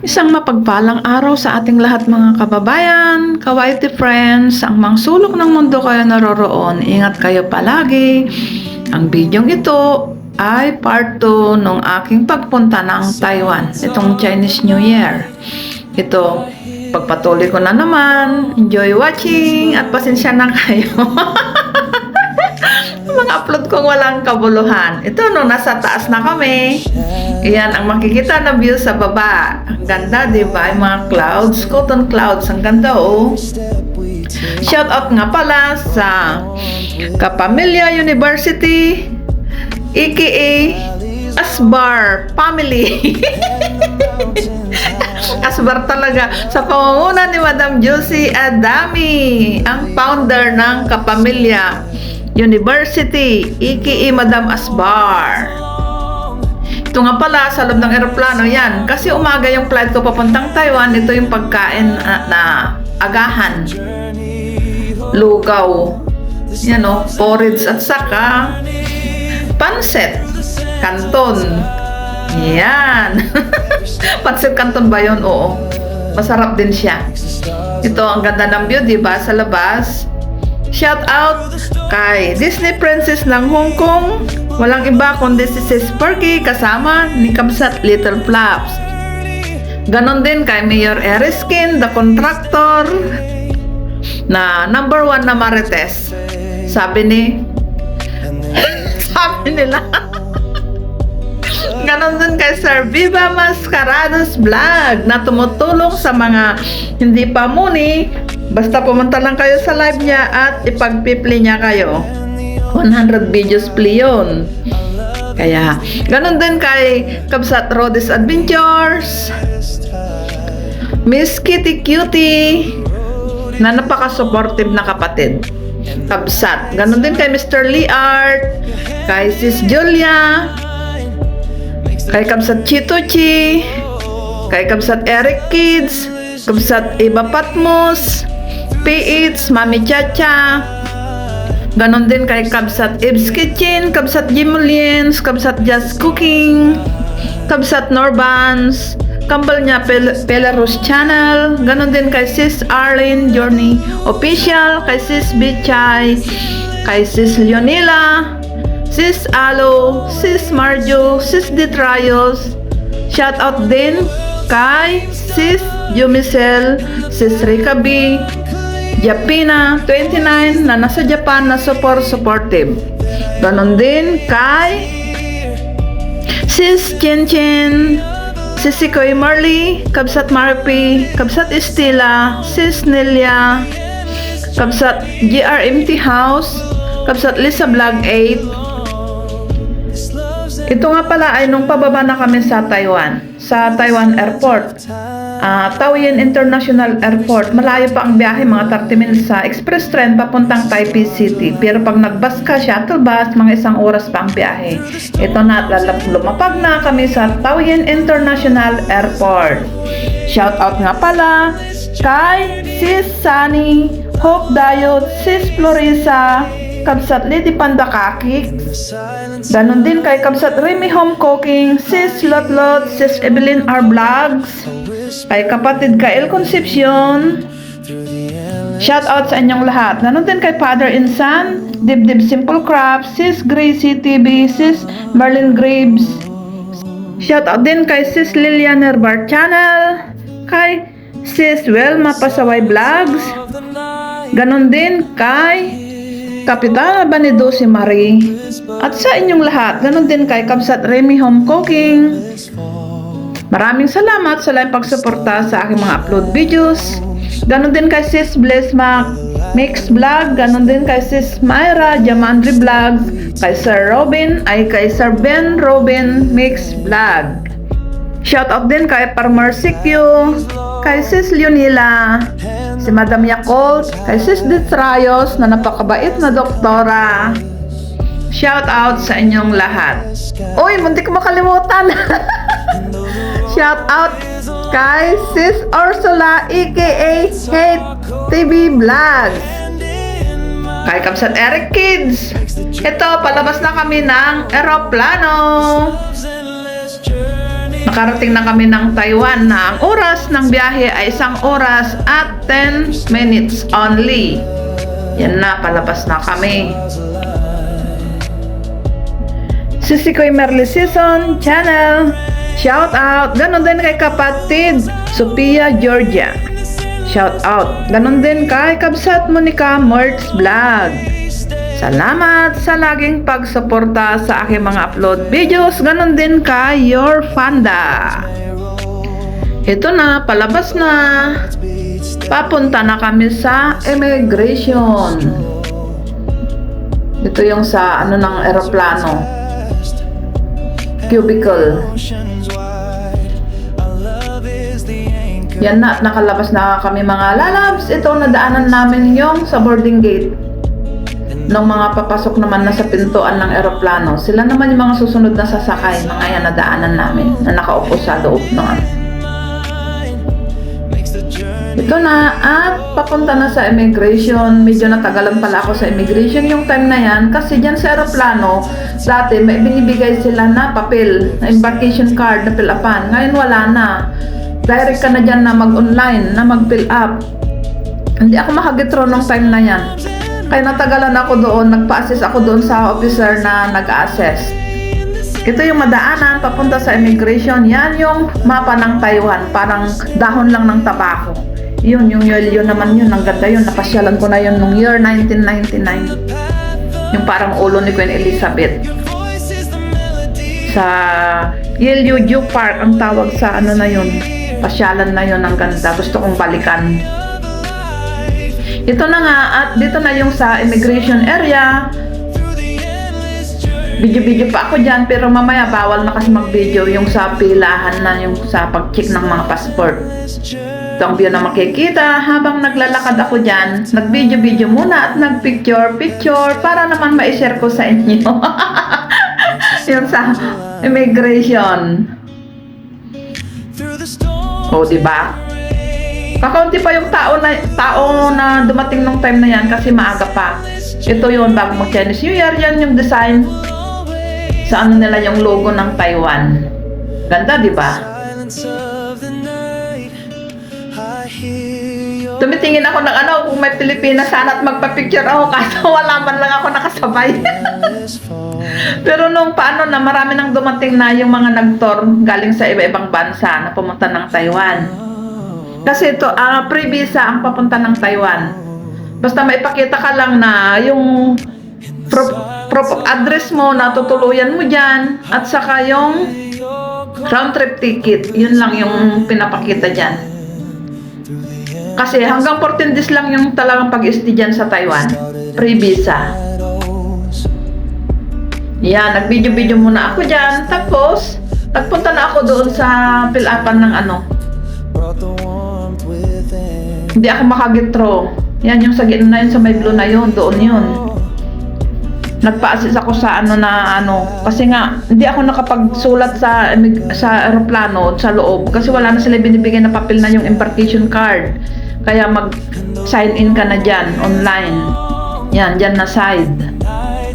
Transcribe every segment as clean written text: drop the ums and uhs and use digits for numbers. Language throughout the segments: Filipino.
Isang mapagpalang araw sa ating lahat mga kababayan, ka-YT friends, ang mga sulok ng mundo kayo naroroon. Ingat kayo palagi. Ang bidyong ito ay part 2 ng aking pagpunta ng Taiwan, itong Chinese New Year. Ito, pagpatuloy ko na naman. Enjoy watching at pasensya na kayo. Mga upload kong walang kabuluhan. Ito nung nasa taas na kami. Iyan ang makikita na view sa baba. Ang ganda, di ba? Yung mga clouds, cotton clouds. Ang ganda, oh. Shout out nga pala sa Kapamilya University, aka Asbar Family. Asbar talaga. Sa pamumuno ni Madam Josie Adami, ang founder ng Kapamilya University, aka Madam Asbar. Ito nga pala, sa loob ng eroplano yan. Kasi umaga yung flight ko papuntang Taiwan. Ito yung pagkain na agahan. Lugaw. Yan o, porridge at saka pansit. Canton. Yan. Pansit canton ba yun? Oo. Masarap din siya. Ito, ang ganda ng view, diba? Sa labas. Shout out kay Disney Princess ng Hong Kong. Walang iba kundi si Sis Perky kasama ni Kamsat Little Flaps. Ganon din kay Mayor Eriskin, the contractor na number 1 na Marites. Sabi nila. Ganon din kay Sir Viva Mascarados Vlog na tumutulong sa mga hindi pa muni. Basta pumunta lang kayo sa live niya at ipag-play niya kayo. 100 videos play yun. Kaya, ganun din kay Kabsat Rodis Adventures, Miss Kitty Cutie, na napaka-supportive na kapatid. Kabsat. Ganun din kay Mr. Lee Art, kay Sis Julia, kay Kabsat Chituchi, kay Kabsat Eric Kids, Kabsat Iba Patmos, PH, Mami Chacha. Ganon din kay Kabsat Ibs Kitchen, Kabsat Jimuliens, Kabsat Just Cooking, Kabsat Norbans, Kambal niya Pelarus Channel. Ganon din kay Sis Arlene Journey Official, kay Sis Bichay, kay Sis Leonila, Sis Alo, Sis Marjo, Sis Detrayos. Shout out din kay Sis Jumicel, Sis Rika B, Japina 29 na nasa Japan na supportive. Ganon din kay Sis Chen Chen, Sis Sikoy Marley, Kabsat Marpi, Kabsat Estila, Sis Nelia, Kabsat GRMT House, Kabsat Lisa Vlog 8. Ito nga pala ay nung pababa na kami sa Taiwan Airport. Taoyuan International Airport. Malayo pa ang biyahe, mga 30 minutes sa express train papuntang Taipei City. Pero pag nag-bus ka, shuttle bus, mga 1 oras pa ang biyahe. Ito na, lumapag na kami sa Taoyuan International Airport. Shout out nga pala kay Sis Sunny, Hope Dayot, Sis Florisa, Kabsat Lady Pandakaki. Ganon din kay Kabsat Remy Home Cooking, Sis Lotlot, Sis Evelyn R. Vlogs, kay kapatid Kael Concepcion. Shout out sa inyong lahat. Ganon din kay Father Insan, Dibdib Simple Craft, Sis Gracie TV, Sis Marlene Graves. Shout out din kay Sis Lilian Herbar Channel, kay Sis Welma Pasaway Vlogs. Ganon din kay Kapitana Banido si Marie. At sa inyong lahat, ganun din kay Kabsat Remy Home Cooking. Maraming salamat sa lahat pagsuporta sa aking mga upload videos. Ganun din kay Sis Bless Mac Mix Vlog. Ganun din kay Sis Myra Jamandri Vlogs. Kay Sir Robin ay kay Sir Ben Robin Mix Vlog. Shoutout din kay Farmer Sikyo, kay Sis Leonila, si Madam Yakult, kay Sis Detrayos na napakabait na doktora. Shoutout sa inyong lahat. Uy, muntik ko makalimutan. Shoutout kay Sis Ursula aka Hate TV Vlogs, kay Kamsat Eric Kids. Ito, palabas na kami ng eroplano. Nakarating na kami ng Taiwan na ang oras ng biyahe ay 1 oras at 10 minutes only. Yan na, palabas na kami. Sisikoy Merly Season Channel, shout out. Ganon din kay kapatid Sophia Georgia, shout out. Ganon din kay Kabsat Monica Mertz Vlog. Salamat sa laging pagsuporta sa aking mga upload videos. Ganon din kay Your Fanda. Ito na, palabas na. Papunta na kami sa immigration. Ito yung sa ano ng eroplano. Cubicle. Yan na, nakalabas na kami mga lalabs. Ito, nadaanan namin yung sa boarding gate. Nung mga papasok naman na sa pintuan ng eroplano, sila naman yung mga susunod na sasakay, mga yan nadaanan namin na nakaupo sa loob ng ano. Ito na, at papunta na sa immigration. Medyo natagalan pala ako sa immigration yung time na yan kasi dyan sa eroplano, dati may binibigay sila na papel, na embarkation card na fill upan. Ngayon wala na. Direct ka na dyan na mag-online, na mag-fill up. Hindi ako makagitro nung time na yan. Kaya natagalan ako doon, nagpa-assist ako doon sa officer na nag-assess. Ito yung madaanan papunta sa immigration. Yan yung mapa ng Taiwan, parang dahon lang ng tabako. Yun naman yun, ang ganda yun. Napasyalan ko na yun nung year 1999. Yung parang ulo ni Queen Elizabeth. Sa Yeoju Park ang tawag sa ano na yun. Pasyalan na yun, ang ganda. Gusto kong balikan. Ito na nga, at dito na yung sa immigration area. Video pa ako dyan, pero mamaya bawal na kasi mag-video yung sa pilahan na yung sa pag-check ng mga passport. Ito ang view na makikita habang naglalakad ako dyan. Nag-video muna at nag-picture para naman ma-share ko sa inyo. Yung sa immigration. O, diba? Kakaunti pa yung tao na dumating nung time na yan kasi maaga pa. Ito yun, bago mag-Chinese New Year, yan yung design sa ano nila yung logo ng Taiwan. Ganda, di ba? Tumitingin ako ng ano, kung may Pilipinas sana at magpa-picture ako kaso wala man lang ako nakasabay. Pero nung paano na marami nang dumating na yung mga nag-tour galing sa iba-ibang bansa na pumunta ng Taiwan. Kasi ito, pre-visa ang papunta ng Taiwan. Basta maipakita ka lang na yung proof of address mo, natutuluyan mo dyan, at saka yung round trip ticket, yun lang yung pinapakita dyan. Kasi hanggang 14 days lang yung talagang pag-stay dyan sa Taiwan. Pre-visa. Yan, nag-video muna ako dyan. Tapos, nagpunta na ako doon sa fill-upan ng ano. Hindi ako makagitro. Yan yung sa gitna na yun, sa may blue na yun, doon yun. Nagpa-assist ako sa kasi nga hindi ako nakapagsulat sa eroplano sa loob kasi wala na sila binibigay na papel na yung embarkation card. Kaya mag-sign in ka na dyan online. Yan, dyan na side.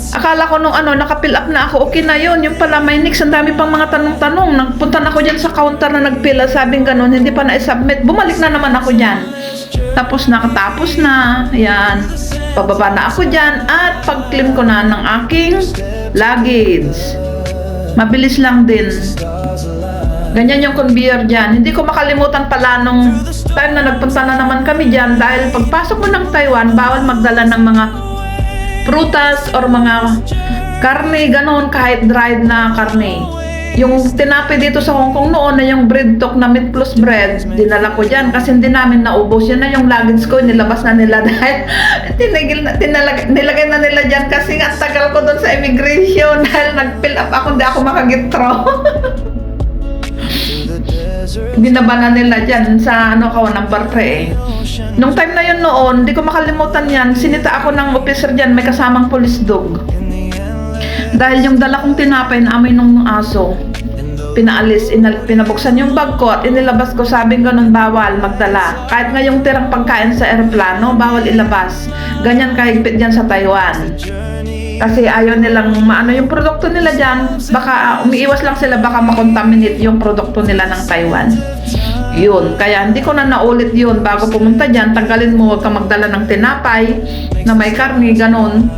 Akala ko nung naka-fill up na ako, okay na yun. Yung pala may next, ang dami pang mga tanong-tanong. Nagpunta na ako dyan sa counter na nag-fill up, sabing ganun, hindi pa na-submit. Bumalik na naman ako dyan. Tapos nakatapos na. Yan. Pababa na ako dyan at pag-claim ko na ng aking luggage. Mabilis lang din. Ganyan yung conveyor dyan. Hindi ko makalimutan pala nung time na nagpunta na naman kami dyan dahil pagpasok mo ng Taiwan, bawal magdala ng mga prutas or mga karne, ganon, kahit dried na karne. Yung tinapi dito sa Hong Kong noon na yung bread talk na meat plus bread, dinala ko dyan kasi hindi namin naubos. Yan na yung luggage ko, nilabas na nila dahil nilagay na nila dyan kasi nga tagal ko doon sa immigration dahil nag-fill up ako, hindi ako makagitro. Binaba na nila dyan sa number 3 eh. Nung time na yun noon, hindi ko makalimutan yan, sinita ako ng officer dyan, may kasamang police dog. Dahil yung dala kong tinapay na amoy ng aso, pinaalis, pinabuksan yung bag ko at inilabas ko, sabing ganun bawal magdala. Kahit nga yung tirang pagkain sa eroplano, bawal ilabas. Ganyan kahigpit dyan sa Taiwan. Kasi ayaw nilang maano yung produkto nila dyan. Baka umiiwas lang sila, baka makontaminate yung produkto nila ng Taiwan. Yun, kaya hindi ko na naulit yun. Bago pumunta dyan, tanggalin mo, huwag kang magdala ng tinapay na may karni, ganun,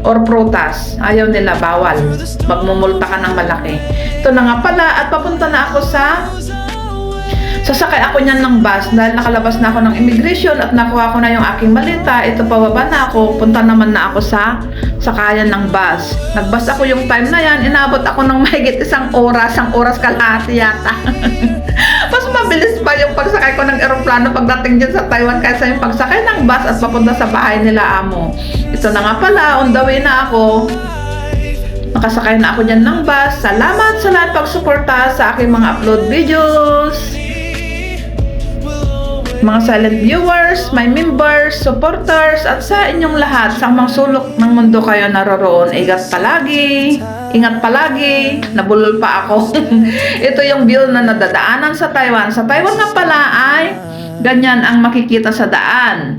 or prutas. Ayaw nila, bawal. Magmumulta ka ng malaki. Ito na nga pala, at papunta na ako sasakay ako niyan ng bus dahil nakalabas na ako ng immigration at nakuha ko na yung aking malita. Ito, pababa na ako, punta naman na ako sa sakayan ng bus. Nagbus ako yung time na yan, inabot ako ng mahigit isang oras kalahati yata. Mas mabilis pa yung pagsakay ko ng eroplano pagdating dyan sa Taiwan kaysa yung pagsakay ng bus at papunta sa bahay nila amo. Ito na nga pala, on the way na ako. Nakasakay na ako dyan ng bus. Salamat sa lahat pagsuporta sa aking mga upload videos. Mga silent viewers, my members, supporters, at sa inyong lahat, sa mga sulok ng mundo kayo naroroon, ingat palagi, nabulol pa ako. Ito yung view na nadadaanan sa Taiwan. Sa Taiwan nga pala ay ganyan ang makikita sa daan.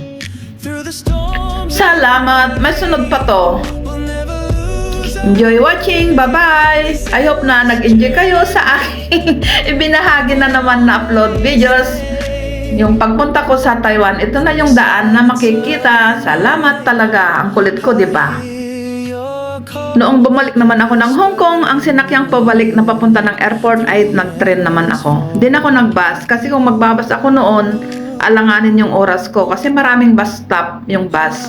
Salamat, may sunod pa to. Enjoy watching, bye-bye! I hope na nag-enjoy kayo sa aking ibinahagi na naman na upload videos. Yung pagpunta ko sa Taiwan, ito na yung daan na makikita. Salamat talaga. Ang kulit ko, di ba? Noong bumalik naman ako ng Hong Kong, ang sinakyang pabalik na papunta ng airport ay nag-train naman ako. Hindi na ako nag-bus kasi kung magbabas ako noon, alanganin yung oras ko kasi maraming bus stop yung bus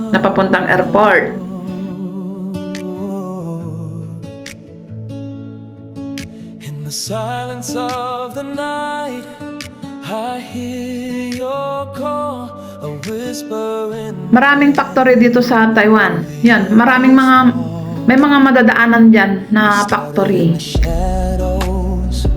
na papuntang airport. In the silence of the night, I hear your call, a whisper in Maraming factory dito sa Taiwan. Yan, may mga madadaanan dyan na factory. shadows,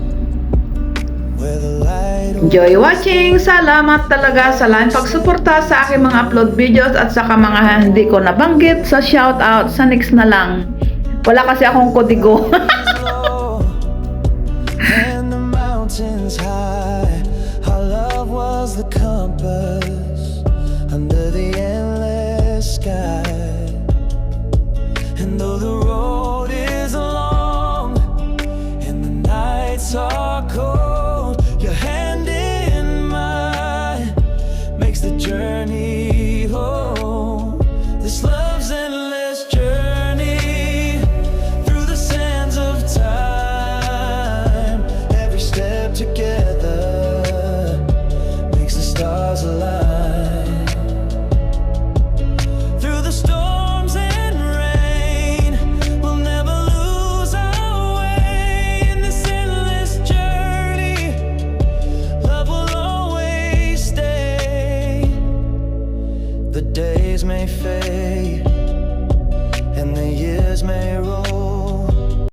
where the light Enjoy watching! Salamat talaga sa lahat pagsuporta sa aking mga upload videos at saka mga hindi ko nabanggit sa shoutout. Sa next na lang. Wala kasi akong kodigo. low and the mountains high. Our love was the compass under the endless sky. And though the road is long and the nights are cold, your hand in mine makes the journey home. This love's endless journey through the sands of time. Every step together makes the stars align. Through the storms and rain, we'll never lose our way in this endless journey. Love will always stay. The days may fade and the years may roll,